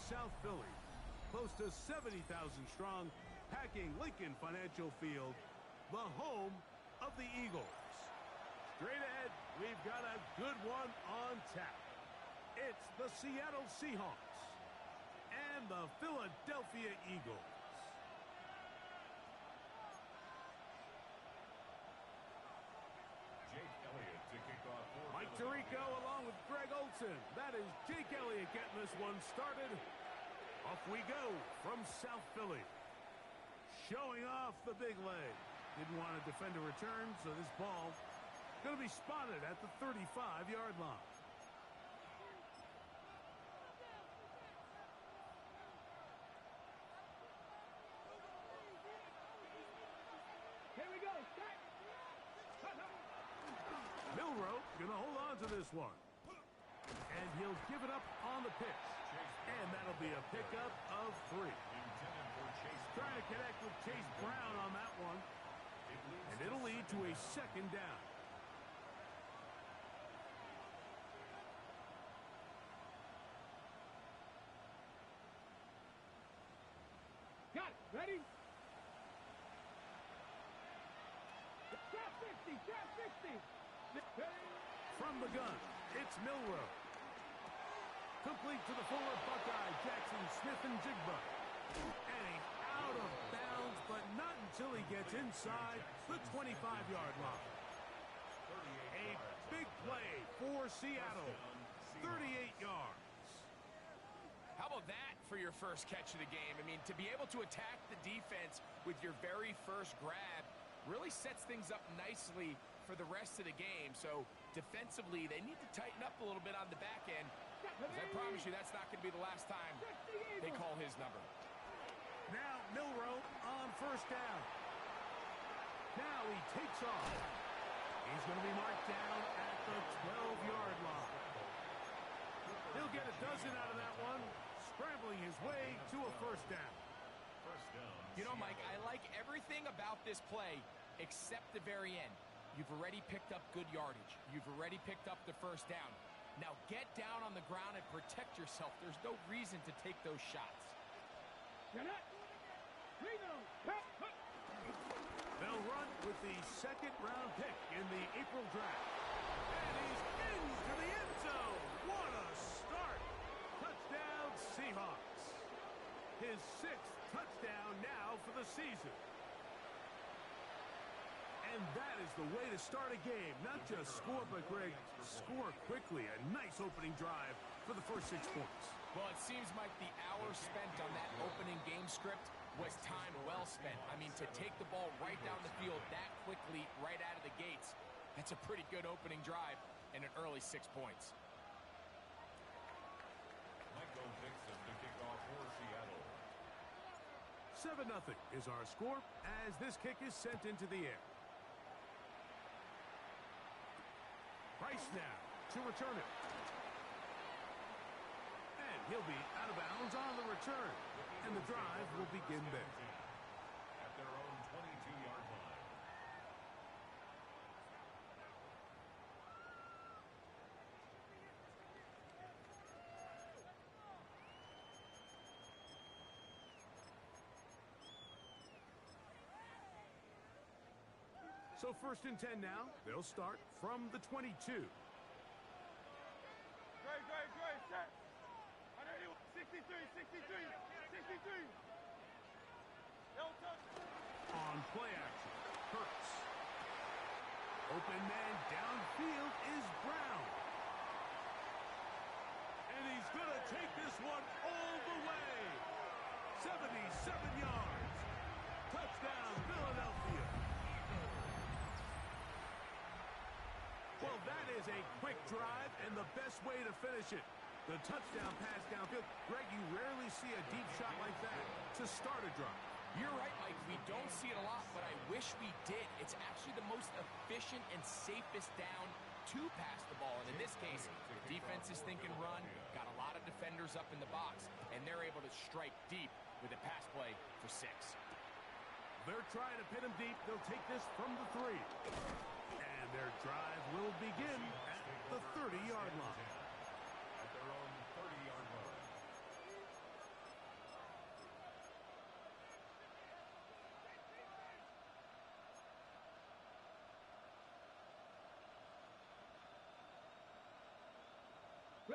South Philly, close to 70,000 strong, packing Lincoln Financial Field, the home of the Eagles. Straight ahead, we've got a good one on tap. It's the Seattle Seahawks and the Philadelphia Eagles. Jake Elliott to kick off for Mike Tirico along with Greg Olson. That is Jake Elliott getting this one started. Off we go from South Philly. Showing off the big leg. Didn't want to defend a return, so this ball going to be spotted at the 35-yard line. Here we go. Milroe going to hold on to this one. And he'll give it up on the pitch. And that'll be a pickup of 3. Trying to connect with Chase Brown on that one. And it'll lead to a second down. Got it. Ready? Trap 50. Trap 50. From the gun, it's Milroe. Complete to the forward Buckeye, Jackson Smith and Jigba. And he's out of bounds, but not until he gets inside the 25-yard line. A big play for Seattle. 38 yards. How about that for your first catch of the game? I mean, to be able to attack the defense with your very first grab really sets things up nicely for the rest of the game. So defensively, they need to tighten up a little bit on the back end. Because I promise you, that's not going to be the last time they call his number. Now Milroe on first down. Now he takes off. He's going to be marked down at the 12-yard line. He'll get a dozen out of that one, scrambling his way to a first down. You know, Mike, I like everything about this play except the very end. You've already picked up good yardage. You've already picked up the first down. Now get down on the ground and protect yourself. There's no reason to take those shots. They'll run with the second-round pick in the April draft. And he's into the end zone. What a start. Touchdown, Seahawks. His 6th touchdown now for the season. And that is the way to start a game. Not just score, but, Greg, score quickly. A nice opening drive for the first 6 points. Well, it seems like the hour spent on that opening game script was time well spent. I mean, to take the ball right down the field that quickly, right out of the gates, that's a pretty good opening drive and an early 6 points. Michael Dixon to kick off for Seattle. 7-0 is our score as this kick is sent into the air. Price now to return it. And he'll be out of bounds on the return. And the drive will begin there. At their own 22-yard line. So 1st and 10 now. They'll start from the 22. Great, set. 63. On play action, Hurts. Open man downfield is Brown. And he's going to take this one all the way. 77 yards. Touchdown, Philadelphia. Well, that is a quick drive and the best way to finish it. The touchdown pass downfield. Greg, you rarely see a deep shot like that to start a drive. You're right, Mike. We don't see it a lot, but I wish we did. It's actually the most efficient and safest down to pass the ball. And in this case, the defense is thinking run, got a lot of defenders up in the box, and they're able to strike deep with a pass play for 6. They're trying to pin him deep. They'll take this from the 3. And their drive will begin at the 30-yard line. At their own 30-yard line.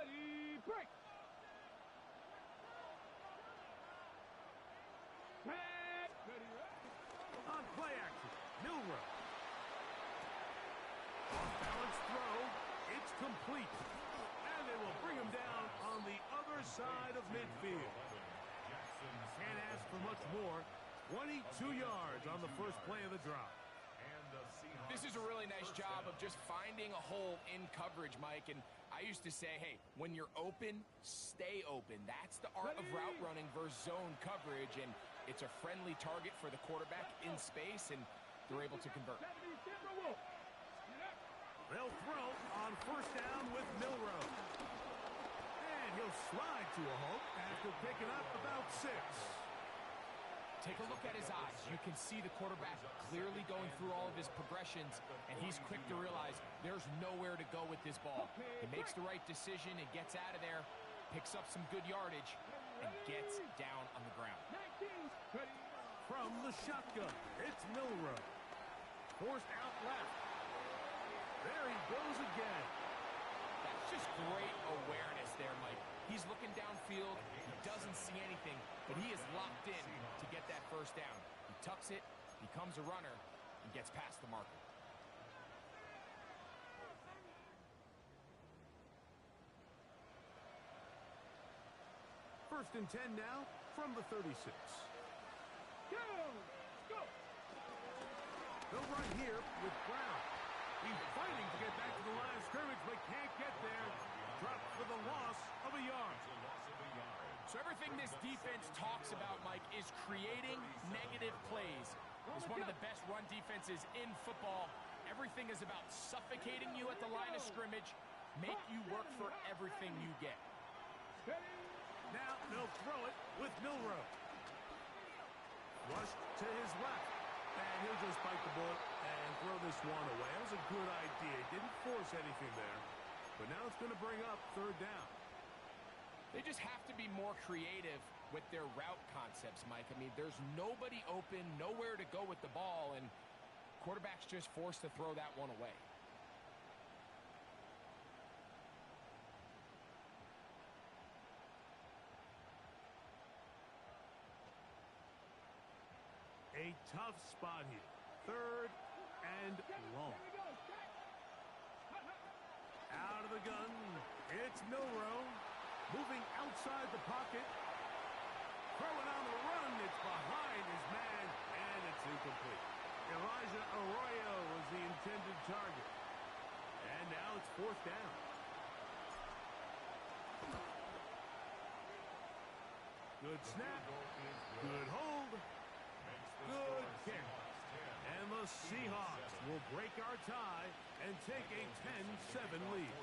Ready, break. Pass. Ready, On play action, Milrow. Off-balance throw. It's complete. And they will bring him down on the other side of midfield. Can't ask for much more. 22 yards on the first play of the drive. This is a really nice job of just finding a hole in coverage, Mike. And I used to say, hey, when you're open, stay open. That's the art of route running versus zone coverage. And it's a friendly target for the quarterback in space, and they're able to convert. They'll throw on first down with Milrow. And he'll slide to a halt after picking up about 6. Take a look at his eyes. You can see the quarterback clearly going through all of his progressions, and he's quick to realize there's nowhere to go with this ball. He makes the right decision and gets out of there, picks up some good yardage, and gets down on the ground. From the shotgun, it's Milrow. Forced out left. There he goes again. That's just great awareness there, Mike. He's looking downfield. He doesn't see anything, but he is locked in to get that first down. He tucks it, becomes a runner, and gets past the marker. First and 10 now from the 36. Go! Go! They'll run here with Brown. He's fighting to get back to the line of scrimmage, but can't get there. Dropped for the loss of a yard. So everything this defense talks about, Mike, is creating negative plays. It's one of the best run defenses in football. Everything is about suffocating you at the line of scrimmage, make you work for everything you get. Now they'll throw it with Milrow. Rushed to his left. And he'll just bite the bullet and throw this one away. That was a good idea. Didn't force anything there. But now it's going to bring up third down. They just have to be more creative with their route concepts, Mike. I mean, there's nobody open, nowhere to go with the ball, and quarterback's just forced to throw that one away. A tough spot here. Third and long. Out of the gun. It's Milrow. Moving outside the pocket. Throwing on the run. It's behind his man. And it's incomplete. Elijah Arroyo was the intended target. And now it's fourth down. Good snap. Good hold. Good kick. And the Seahawks will break our tie and take a 10-7 lead.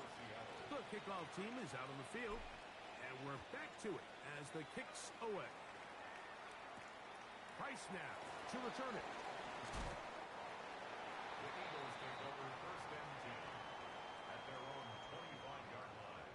The kickoff team is out on the field, and we're back to it as the kick's away. Price now to return it. The Eagles take over first and 10 at their own 25-yard line.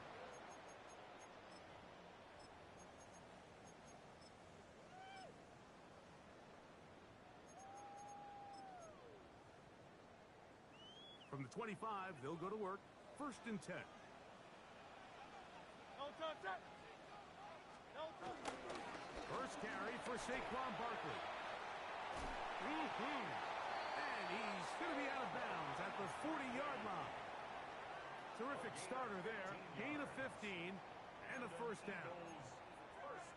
From the 25, they'll go to work. First and 10. First carry for Saquon Barkley. And he's going to be out of bounds at the 40-yard line. Terrific starter there. Gain of 15 and a first down.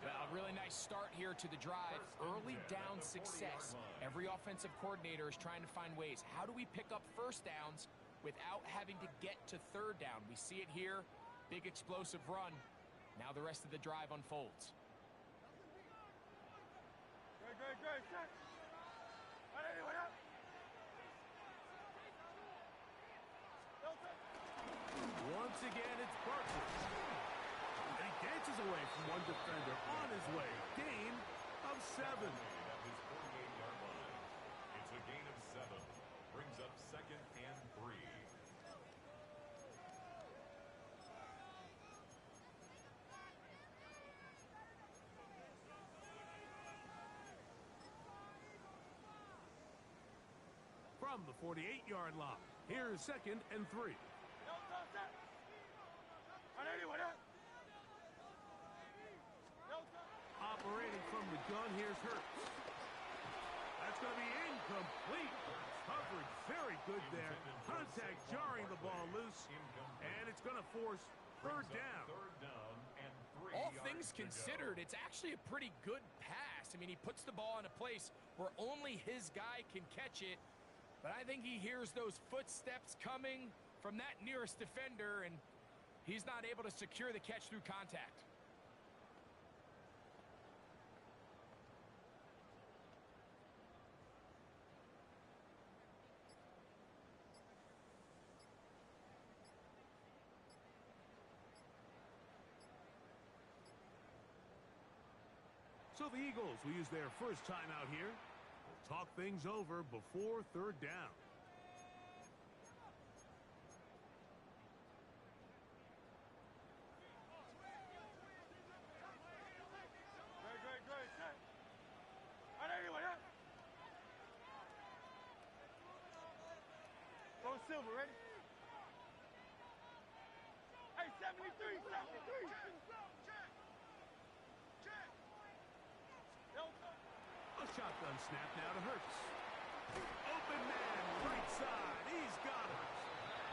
Well, a really nice start here to the drive. Early down success. Every offensive coordinator is trying to find ways. How do we pick up first downs without having to get to third down? We see it here. Big explosive run. Now the rest of the drive unfolds. Once again, it's Barkley. And he dances away from one defender on his way. Gain of 7. At his 48-yard line. It's a gain of 7. Brings up second and 3. From the 48-yard line. Here's second and 3. gun. Here's Hurts. That's going to be incomplete. Coverage very good there. Contact jarring the ball loose. And it's going to force third down. All things considered, it's actually a pretty good pass. I mean, he puts the ball in a place where only his guy can catch it. But I think he hears those footsteps coming from that nearest defender, and he's not able to secure the catch through contact. So the Eagles will use their first time out here. We'll talk things over before third down. Great, set. On anyone, yeah? Go Silver, ready? Hey, 73, 73. A shotgun snap now to Hurts. Open man, right side. He's got it.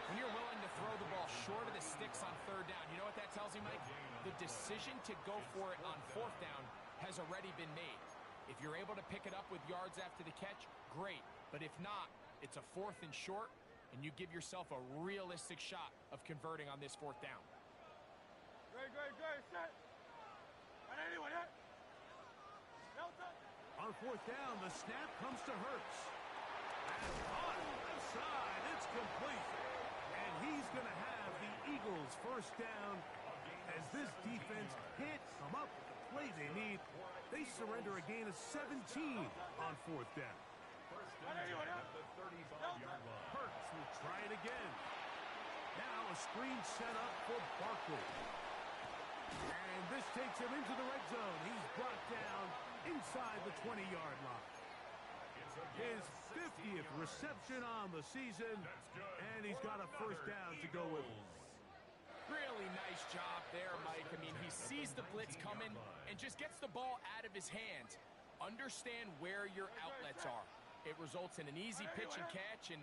When you're willing to throw the ball short of the sticks on third down, you know what that tells you, Mike? The decision to go for it on fourth down has already been made. If you're able to pick it up with yards after the catch, great. But if not, it's a fourth and short, and you give yourself a realistic shot of converting on this fourth down. Great, set. On anyone, yeah? On fourth down, the snap comes to Hurts. And on left side, it's complete. And he's going to have the Eagles first down as this defense can't come up with the play they need. They surrender a gain of 17 on fourth down. Hurts will try it again. Now a screen set up for Barkley. And this takes him into the red zone. He's brought down inside the 20-yard line. His 50th reception on the season, and he's got a first down to go with. Really nice job there, Mike. I mean, he sees the blitz coming and just gets the ball out of his hands. Understand where your outlets are. It results in an easy pitch and catch and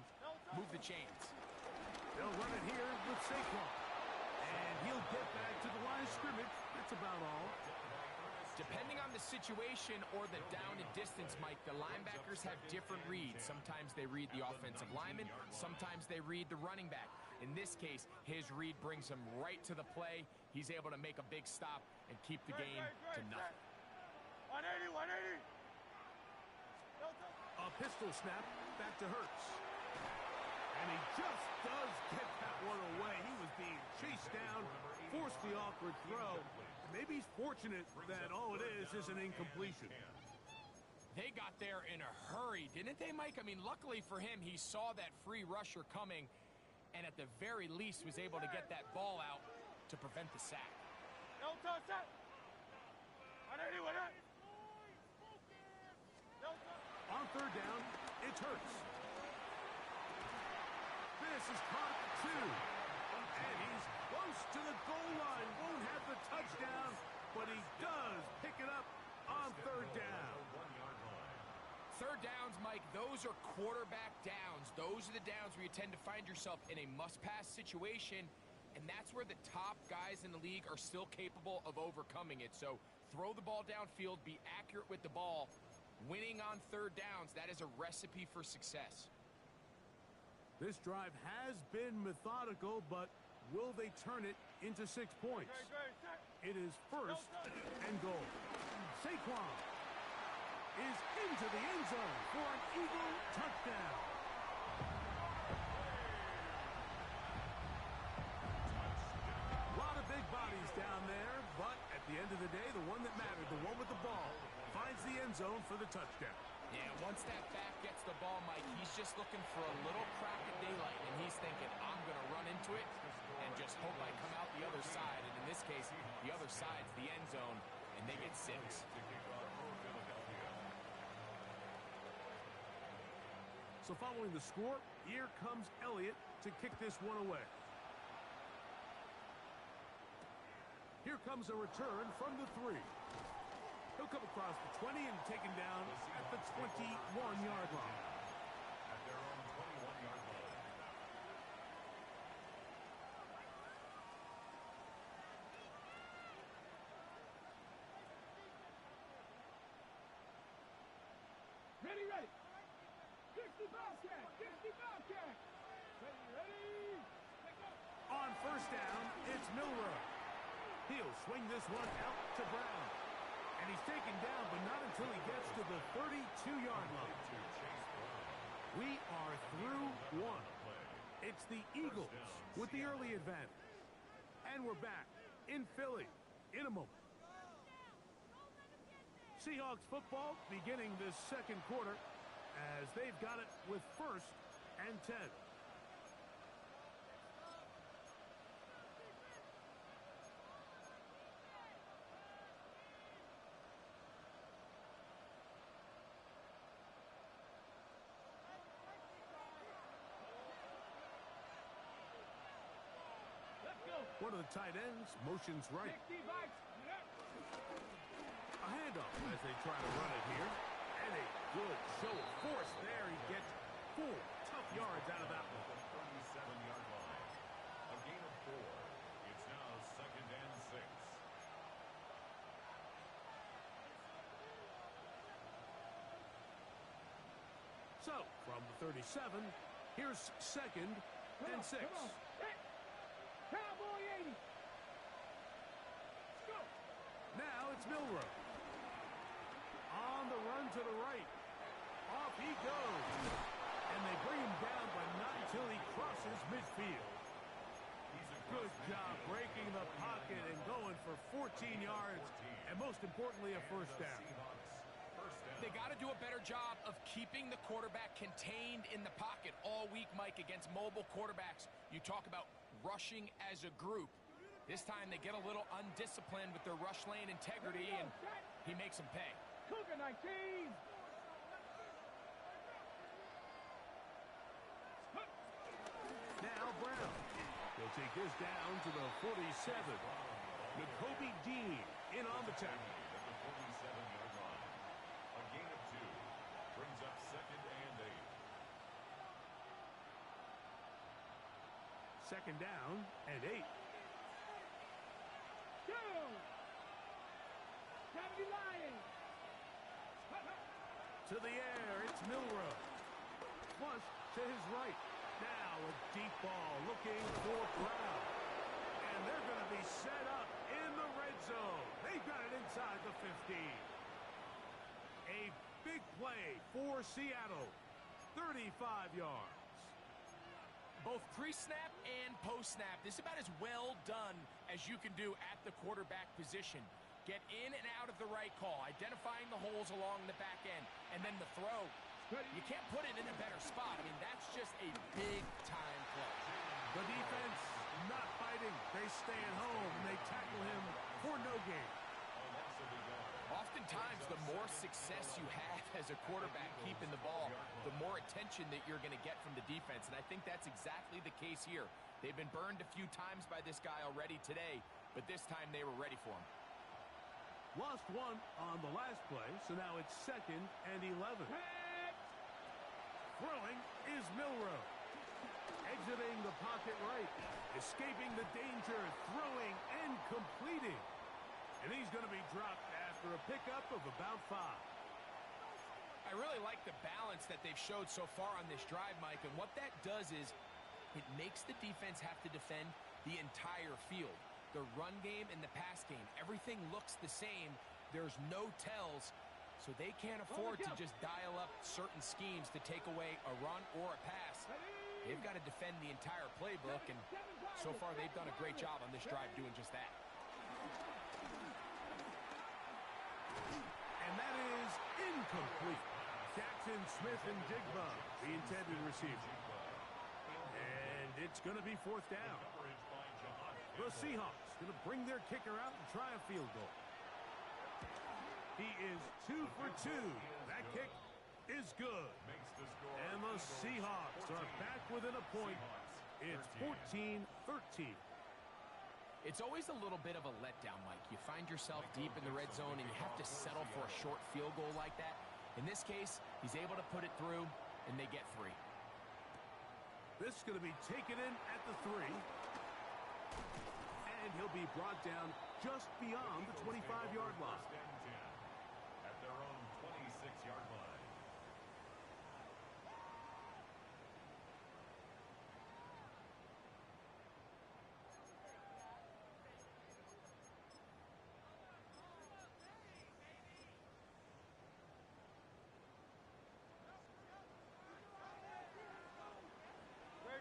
move the chains. They'll run it here with Saquon. And he'll get back to the line of scrimmage. That's about all. Depending on the situation or the down and distance, Mike, the linebackers have different reads. Sometimes they read the offensive lineman. Sometimes they read the running back. In this case, his read brings him right to the play. He's able to make a big stop and keep the game to nothing. 180, 180. A pistol snap back to Hurts. And he just does get that one away. He was being chased down, forced the awkward throw. Maybe he's fortunate that all it is an incompletion. They got there in a hurry, didn't they, Mike? I mean, luckily for him, he saw that free rusher coming and at the very least was able to get that ball out to prevent the sack. On third down, it's Hurts. This is caught at the 2. And he's close to the goal line. Won't have the touchdown, but he does pick it up on third down. Third downs, Mike, those are quarterback downs. Those are the downs where you tend to find yourself in a must-pass situation, and that's where the top guys in the league are still capable of overcoming it. So throw the ball downfield, be accurate with the ball. Winning on third downs, that is a recipe for success. This drive has been methodical, but will they turn it into 6 points? It is first and goal. Saquon is into the end zone for an Eagle touchdown. A lot of big bodies down there, but at the end of the day, the one that mattered, the one with the ball, finds the end zone for the touchdown. Yeah, once that back gets the ball, Mike, he's just looking for a little crack of daylight, and he's thinking, I'm going to run into it and just hope I come out the other side. And in this case, the other side's the end zone, and they get 6. So following the score, here comes Elliott to kick this one away. Here comes a return from the 3. He'll He'll come across the 20 and taken down at the 21-yard line. At their own 21-yard line. Ready, ready. 60 Bobcat, 60 Bobcat. Ready, ready. Let's go. On first down, it's Milroe. He'll swing this one out to Brown. And he's taken down, but not until he gets to the 32-yard line. We are through one. It's the Eagles with the early advantage. And we're back in Philly in a moment. Seahawks football beginning this second quarter as they've got it with 1st and 10. One of the tight ends motions right. 60 Vikes. A handoff as they try to run it here. And a good show of force there. He gets 4 tough yards out of that one. 37-yard line. A gain of 4. It's now 2nd and 6. So, from the 37, here's 2nd and 6. Come on. Hey. Cowboy 80. Let's go. Now it's Milroe. On the run to the right. Off he goes. And they bring him down, but not until he crosses midfield. Good job breaking the pocket and going for 14 yards. And most importantly, a first down. They got to do a better job of keeping the quarterback contained in the pocket all week, Mike, against mobile quarterbacks. You talk about rushing as a group. This time they get a little undisciplined with their rush lane integrity, and he makes them pay. Cougar 19. Now Brown. He'll take this down to the 47. N'Kobe Dean in on the tackle. At the 47-yard line. A gain of 2. Brings up 2nd and 8. 2nd down and 8. Go. 70 Lions. To the air, it's Milroe. Flush to his right. Now a deep ball looking for Brown. And they're going to be set up in the red zone. They've got it inside the 15. A big play for Seattle. 35 yards. Both pre-snap and post-snap, this is about as well done as you can do at the quarterback position. Get in and out of the right call, identifying the holes along the back end, and then the throw. You can't put it in a better spot. I mean, that's just a big-time play. The defense not fighting. They stay at home, and they tackle him for no gain. Oftentimes, the more success you have as a quarterback keeping the ball, the more attention that you're going to get from the defense, and I think that's exactly the case here. They've been burned a few times by this guy already today, but this time they were ready for him. Lost 1 on the last play, so now it's 2nd and 11. Throwing is Milroe. Exiting the pocket right. Escaping the danger. Throwing and completing. And he's going to be dropped after a pickup of about 5. I really like the balance that they've showed so far on this drive, Mike. And what that does is it makes the defense have to defend the entire field. The run game and the pass game, everything looks the same. There's no tells. So they can't afford to just dial up certain schemes to take away a run or a pass. They've got to defend the entire playbook, and so far they've done a great job on this drive doing just that. And that is incomplete. Jackson, Smith, and Jigba, the intended receiver. And it's going to be 4th down. The Seahawks going to bring their kicker out and try a field goal. He is 2 for 2. That kick is good. And the Seahawks are back within a point. It's 14-13. It's always a little bit of a letdown, Mike. You find yourself deep in the red zone, and you have to settle for a short field goal like that. In this case, he's able to put it through, and they get 3. This is going to be taken in at the 3. And he'll be brought down just beyond the 25-yard line. First and 10 at their own 26-yard line.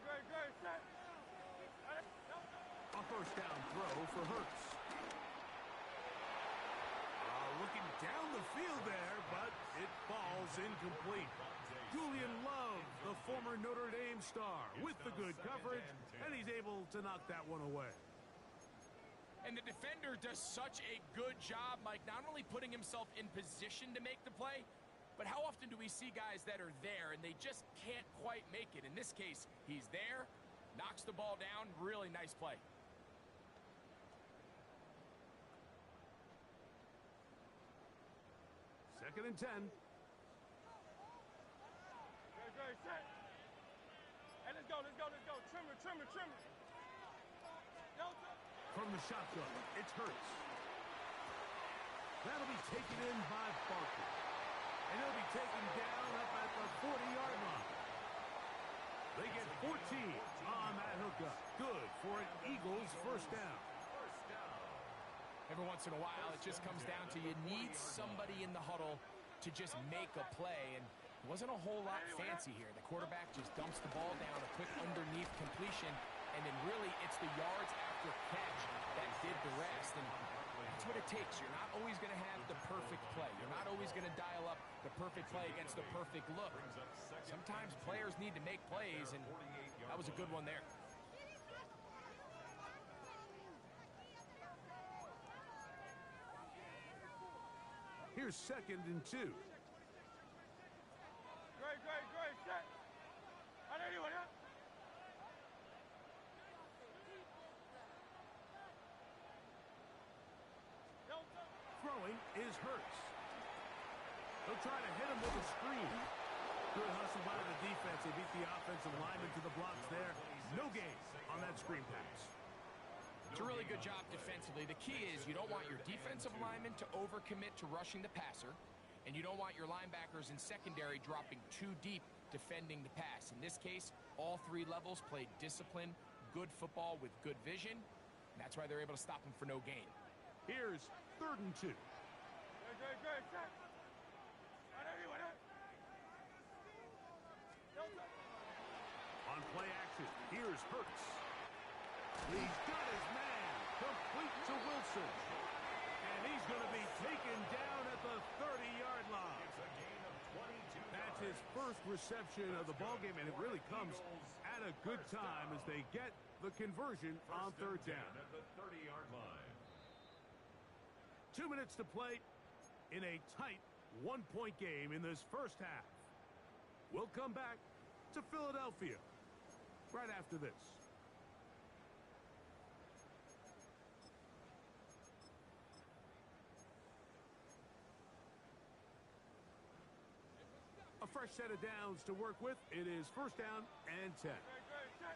Great, set. A first down throw for Hurts. Looking down the field there, but it falls incomplete. Julian Love, the former Notre Dame star, with the good coverage, and he's able to knock that one away. And the defender does such a good job, Mike, not only putting himself in position to make the play, but how often do we see guys that are there and they just can't quite make it? In this case, he's there, knocks the ball down, really nice play. Second and 10. Great, set. Hey, let's go. Trim it. From the shotgun, it's Hurts. That'll be taken in by Barkley. And he'll be taken down up at the 40-yard line. They get 14 on that hookup. Good for an Eagles first down. Every once in a while, it just comes down to you need somebody in the huddle to just make a play. And it wasn't a whole lot fancy here. The quarterback just dumps the ball down, a quick underneath completion, and then really it's the yards after catch that did the rest. And that's what it takes. You're not always going to have the perfect play. You're not always going to dial up the perfect play against the perfect look. Sometimes players need to make plays, and that was a good one there. Here's second and 2. Great, set. I know you want it. Throwing is Hurts. They'll try to hit him with a screen. Good hustle by the defense. They beat the offensive lineman to the blocks there. No gain on that screen pass. It's a really good job defensively. The key is you don't want your defensive lineman to overcommit to rushing the passer, and you don't want your linebackers in secondary dropping too deep defending the pass. In this case, all 3 levels played discipline, good football with good vision, and that's why they're able to stop him for no gain. Here's third and 2. Great, set. I know you want it. On play action, here's Hurts. He's got his man, complete to Wilson. And he's going to be taken down at the 30-yard line. It's a gain of 22 That's his first reception of the ballgame, and it really comes at a good time as they get the conversion on third down. At the 30-yard line. 2 minutes to play in a tight one-point game in this first half. We'll come back to Philadelphia right after this. A fresh set of downs to work with. It is first down and 10. Great, set.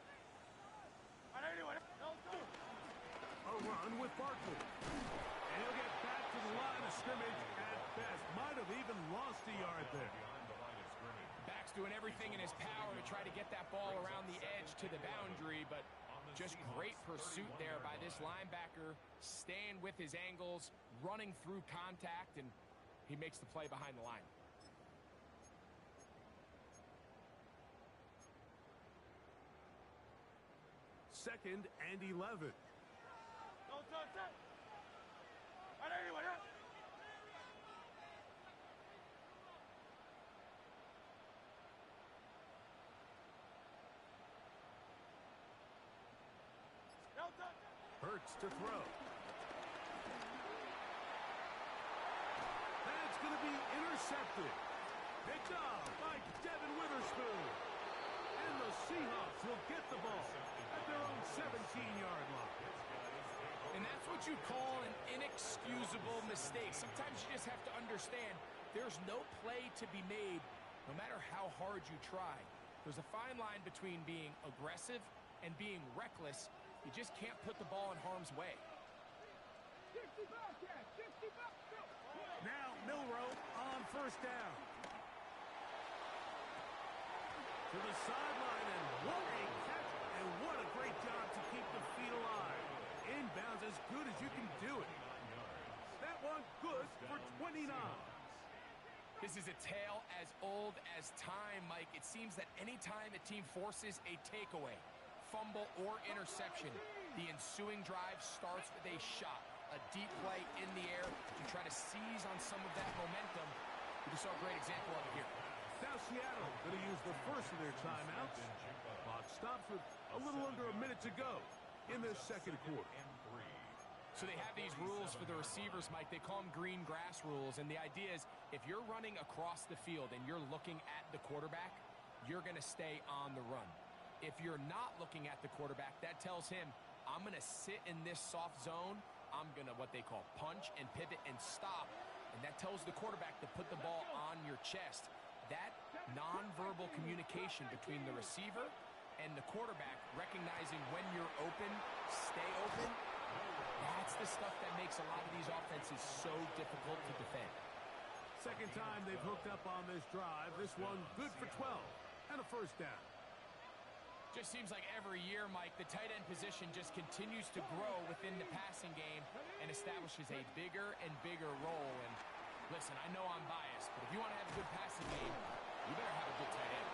I know you want it. A run with Barkley. And he'll get back to the line of scrimmage at best. Might have even lost a yard there. Behind the line of scrimmage. Back's doing everything in his power to try to get that ball around the edge to the boundary, but just great pursuit there by this linebacker, staying with his angles, running through contact, and he makes the play behind the line. Second and 11. Don't touch that. I know you want it. Don't touch that. Hurts to throw. That's going to be intercepted. Picked up by Devin Witherspoon. And the Seahawks will get the ball at their own 17-yard line. A And that's what you call an inexcusable mistake. Sometimes you just have to understand there's no play to be made, no matter how hard you try. There's a fine line between being aggressive and being reckless. You just can't put the ball in harm's way. Now Milroe on first down. To the sideline, and what a catch, and what a great job to keep the feet alive. Inbounds as good as you can do it. That one good for 29. This is a tale as old as time, Mike. It seems that anytime a team forces a takeaway, fumble, or interception, the ensuing drive starts with a shot, a deep play in the air to try to seize on some of that momentum. We just saw a great example of it here. Now Seattle going to use the first of their timeouts. Clock stops with a little under a minute to go in this second quarter. So they have these rules for the receivers, Mike. They call them green grass rules. And the idea is if you're running across the field and you're looking at the quarterback, you're going to stay on the run. If you're not looking at the quarterback, that tells him, I'm going to sit in this soft zone. I'm going to what they call punch and pivot and stop. And that tells the quarterback to put the ball on your chest. That nonverbal communication between the receiver and the quarterback, recognizing when you're open, stay open, that's the stuff that makes a lot of these offenses so difficult to defend. Second time they've hooked up on this drive. This one good for 12 and a first down. Just seems like every year, Mike, the tight end position just continues to grow within the passing game and establishes a bigger and bigger role. And listen, I know I'm biased, but if you want to have a good passing game, you better have a good tight end.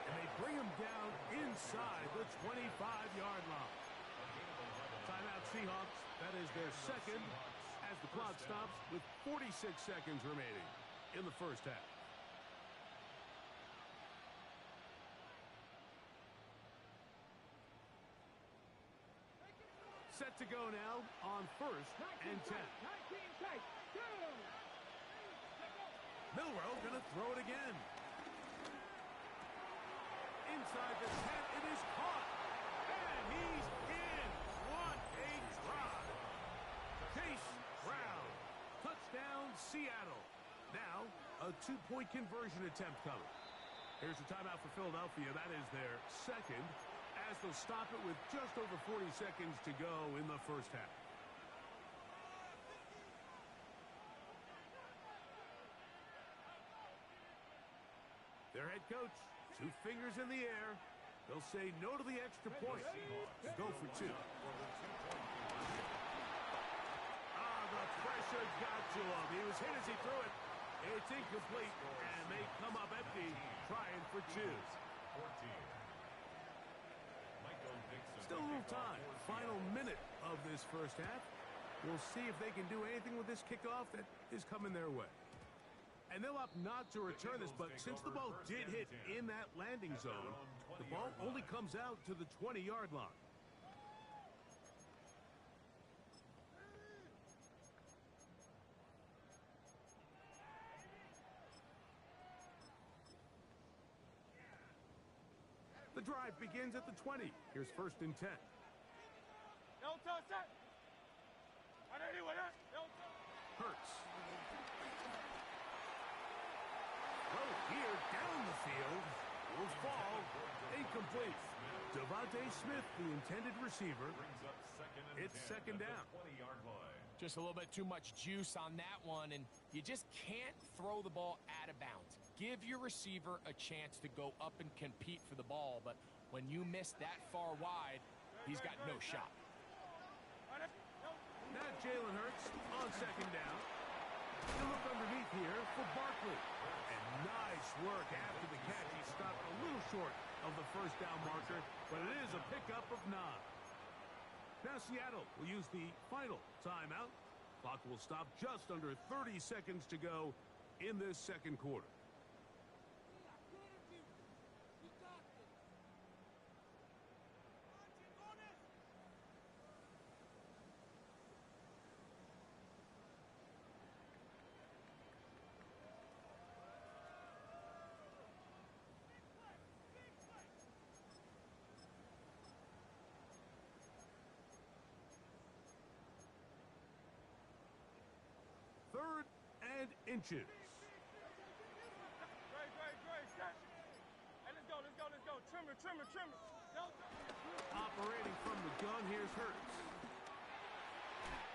And they bring him down inside the 25-yard line. Timeout Seahawks. That is their second as the clock stops with 46 seconds remaining in the first half. Set to go now on first and 10. Milroe going to throw it again. Inside the 10, it is caught. And he's in. What a drive. Chase Brown. Touchdown, Seattle. Now, a two-point conversion attempt coming. Here's a timeout for Philadelphia. That is their second, as they'll stop it with just over 40 seconds to go in the first half. Their head coach, two fingers in the air. They'll say no to the extra point. Go for two. The pressure got to him. He was hit as he threw it. It's incomplete, and they come up empty, trying for two. Still a little time. Final minute of this first half. We'll see if they can do anything with this kickoff that is coming their way. And they'll opt not to return this, but since the ball did hit in that landing zone, the ball only comes out to the 20-yard line. The drive begins at the 20. Here's first and 10. Hurts. Throw here down the field. Will fall. Incomplete. Devontae Smith, the intended receiver. It's second down. Just a little bit too much juice on that one, and you just can't throw the ball out of bounds. Give your receiver a chance to go up and compete for the ball, but when you miss that far wide, he's got no shot. Now Jalen Hurts on second down. He'll look underneath here for Barkley. And nice work after the catch. He stopped a little short of the first down marker, but it is a pickup of 9. Now Seattle will use the final timeout. Clock will stop just under 30 seconds to go in this second quarter. inches. Great, set. Hey, let's go. Trimmer. Operating from the gun, here's Hurts.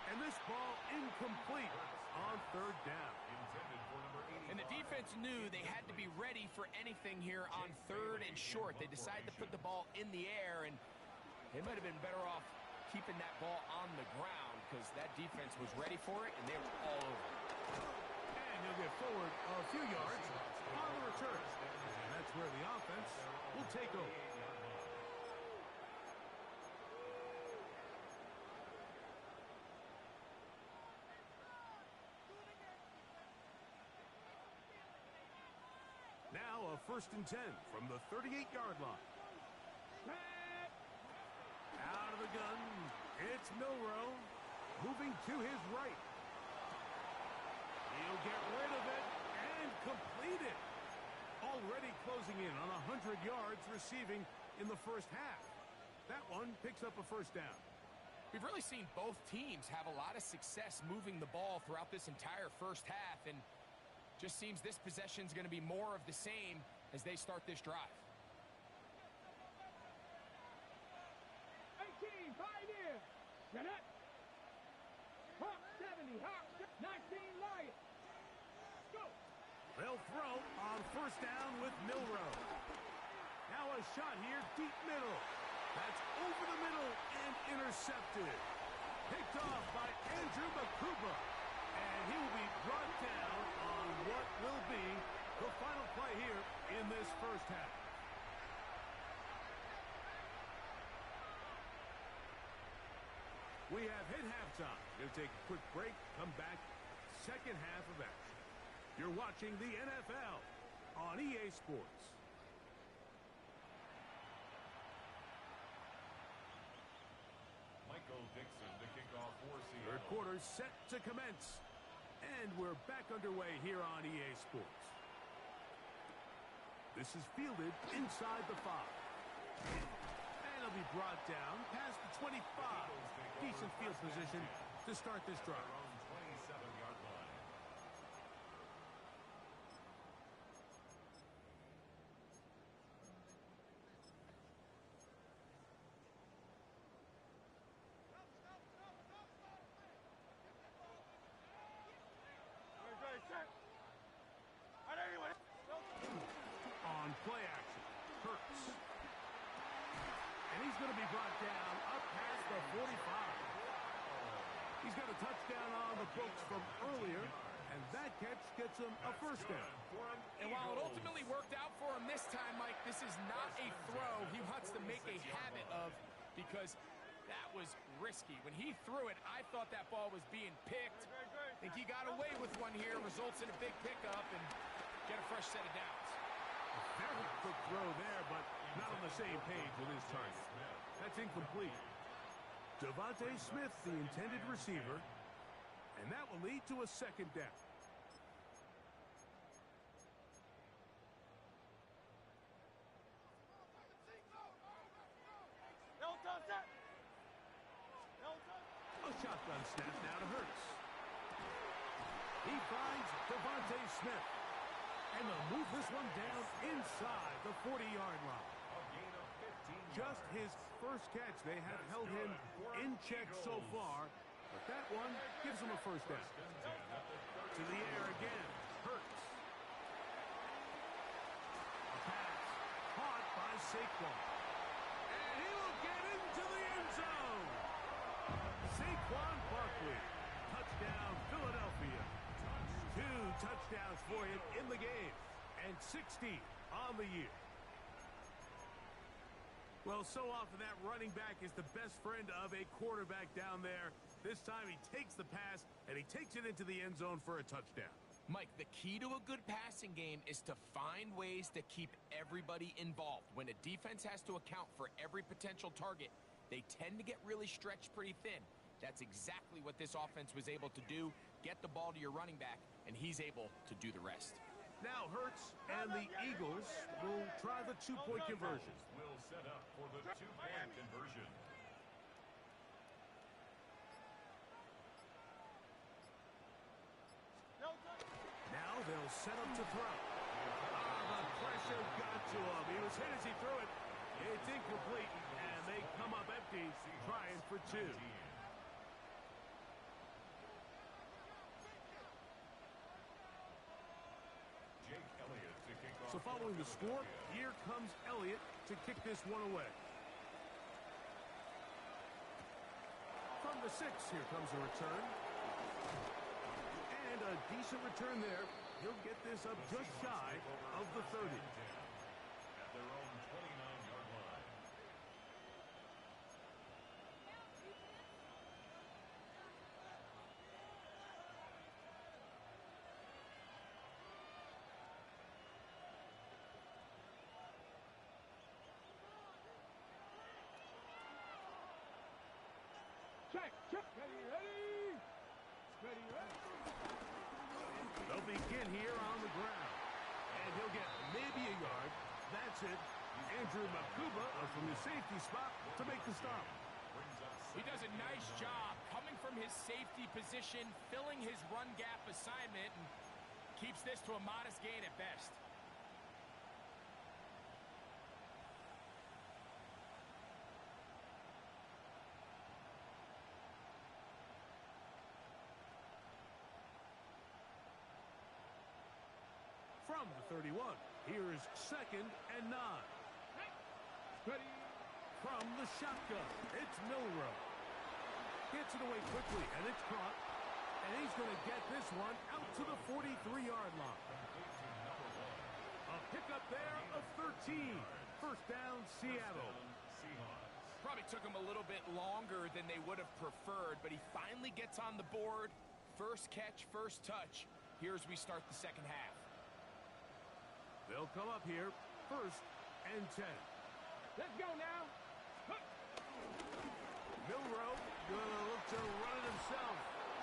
And this ball incomplete on third down. Intended for number 85. And the defense knew they had to be ready for anything here on third and short. They decided to put the ball in the air, and they might have been better off keeping that ball on the ground because that defense was ready for it, and they were all over it. And he'll get forward a few yards on the return. And that's where the offense will take over. Now a 1st and 10 from the 38-yard line. Out of the gun, it's Milroe, moving to his right. He'll get rid of it and complete it. Already closing in on 100 yards receiving in the first half. That one picks up a first down. We've really seen both teams have a lot of success moving the ball throughout this entire first half, and just seems this possession is going to be more of the same as they start this drive. 18, Pioneer. Get up. Hawk 70, Hawk 19, Lion. Go. They'll throw on first down with Milroe. Now a shot here, deep middle. That's over the middle and intercepted. Picked off by Andrew Makuba. And he will be brought down on what will be the final play here in this first half. We have hit halftime. Going to take a quick break, come back, second half of action. You're watching the NFL on EA Sports. Michael Dixon to kick off for Seattle. Third quarter set to commence. And we're back underway here on EA Sports. This is fielded inside the 5. And it'll be brought down past the 25. Decent field position to start this drive. Their own 27-yard line. Great, set. All right, everyone. On play action, Hurts. And he's going to be brought down up past the 45. He's got a touchdown on the books from earlier, and that catch gets him a first down. And while it ultimately worked out for him this time, Mike, this is not a throw he wants to make a habit of because that was risky. When he threw it, I thought that ball was being picked. I think he got away with one here, results in a big pickup and get a fresh set of downs. Very quick throw there, but not on the same page with his target. That's incomplete. Devontae Smith, the intended receiver, and that will lead to a second down. A shotgun snap now to Hurts. He finds Devontae Smith. And they'll move this one down inside the 40-yard line. A gain of 15 Just his first catch. They have held him in check so far, but that one gives him a first down. To the air again, Hurts. A pass caught by Saquon. And he will get into the end zone. Saquon Barkley. Touchdown, Philadelphia. 2 touchdowns for him in the game, and 60 on the year. Well, so often that running back is the best friend of a quarterback down there. This time he takes the pass, and he takes it into the end zone for a touchdown. Mike, the key to a good passing game is to find ways to keep everybody involved. When a defense has to account for every potential target, they tend to get really stretched pretty thin. That's exactly what this offense was able to do. Get the ball to your running back, and he's able to do the rest. Now Hurts and the Eagles will try the two-point conversion. will set up for the two-point conversion. will set up to throw. The pressure got to him. He was hit as he threw it. It's incomplete, and they come up empty, trying for two. So following the score, here comes Elliott to kick this one away. From the 6, here comes a return. And a decent return there. He'll get this up just shy of the 30. At their own 29-yard line. Check. Ready, ready. Ready, ready. They'll begin here on the ground. And he'll get maybe a yard. That's it. Andrew Makuba from the safety spot to make the stop. He does a nice job coming from his safety position, filling his run gap assignment, and keeps this to a modest gain at best. From the 31, here's 2nd and 9. Ready. From the shotgun, it's Milrow. Gets it away quickly, and it's caught. And he's going to get this one out to the 43-yard line. A pickup there of 13. First down, Seattle. Probably took him a little bit longer than they would have preferred, but he finally gets on the board. First catch, first touch. Here as we start the second half. They'll come up here, 1st and 10. Let's go now. Milrow gonna look to run it himself.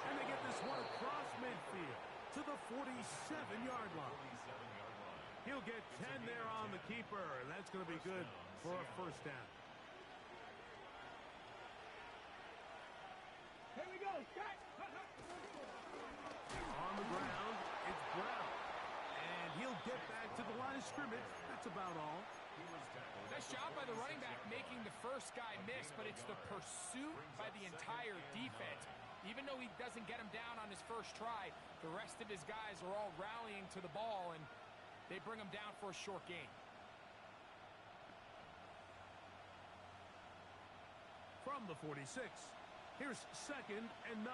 And they get this one across midfield to the 47-yard line. He'll get 10 there on the keeper, and that's going to be good for a first down. Here we go. Check. On the ground, it's Brown. And he'll get back to the line of scrimmage. That's about all. Nice job by the running back making the first guy miss, but it's the pursuit by the entire defense. Even though he doesn't get him down on his first try, the rest of his guys are all rallying to the ball, and they bring him down for a short gain. From the 46, here's 2nd and 9.